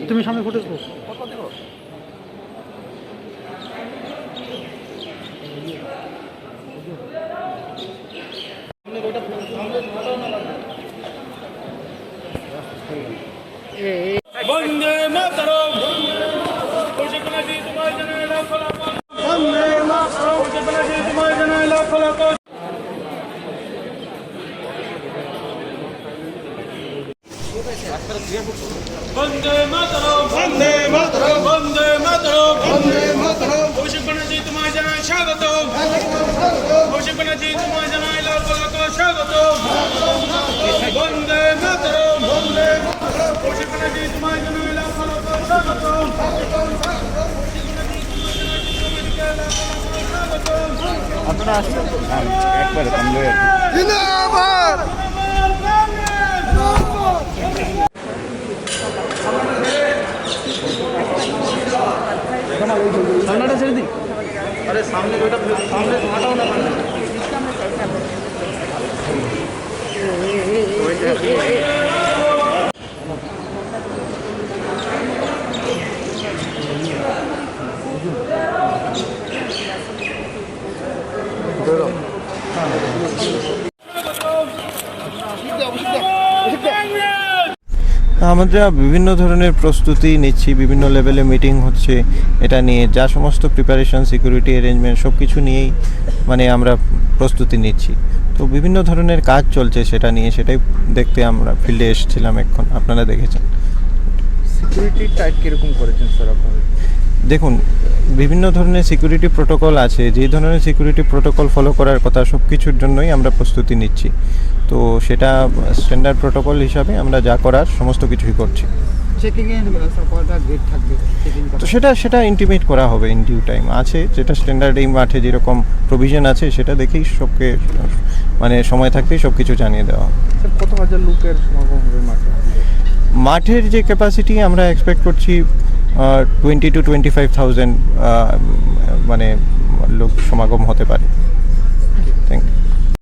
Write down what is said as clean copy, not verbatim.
তুমি সামনে ফুটেজ দাও। বন্দে মাতরম খুশিকনাজি তোমার জানাই লাখ লাখ বন্দে মাতরম খুশিকনাজি তোমার জানাই লাখ লাখ বন্দে মাতরম বন্দে মাতরম বন্দে মাতরম বন্দে মাতরম খুশিকনাজি তোমার জানাই স্বাগত খুশিকনাজি তোমার জানাই লাখ লাখ স্বাগত বন্দে মাতরম বন্দে মাতরম খুশিকনাজি তোমার জানাই লাখ লাখ স্বাগত আপনারা আসছেন একবারে কমবে জিন্দাবাদ সামনেটা ছেড়ে দিই। আরে সামনে ওইটা সামনে হাঁটাও না আমরা বিভিন্ন ধরনের প্রস্তুতি নিচ্ছি, বিভিন্ন লেভেলে মিটিং হচ্ছে এটা নিয়ে, যা সমস্ত প্রিপারেশন, সিকিউরিটি অ্যারেঞ্জমেন্ট সব কিছু নিয়েই মানে আমরা প্রস্তুতি নিচ্ছি। তো বিভিন্ন ধরনের কাজ চলছে সেটা নিয়ে, সেটাই দেখতে আমরা ফিল্ডে এসেছিলাম এখন, আপনারা দেখেছেন। সিকিউরিটি টাইট কিরকম করেছেন স্যার আপনারা? দেখুন, বিভিন্ন ধরনের সিকিউরিটি প্রোটোকল আছে, যে ধরনের সিকিউরিটি প্রোটোকল ফলো করার কথা সব কিছুর জন্যই আমরা প্রস্তুতি নিচ্ছি। তো সেটা স্ট্যান্ডার্ড প্রোটোকল হিসাবে আমরা যা করার সমস্ত কিছুই করছি। চেকিংয়ে কয়টা গেট থাকবে? তো সেটা ইন্টিমেট করা হবে ইন ডিউ টাইম। আছে যেটা স্ট্যান্ডার্ড এই মাঠে যেরকম প্রভিশন আছে সেটা দেখেই সবকে মানে সময় থাকতেই সব কিছু জানিয়ে দেওয়া। স্যার কত হাজার লোকের সমাগম হবে মাঠে? মাঠের যে ক্যাপাসিটি আমরা এক্সপেক্ট করছি 20 to 25,000 মানে লোক সমাগম হতে পারে। Thank you.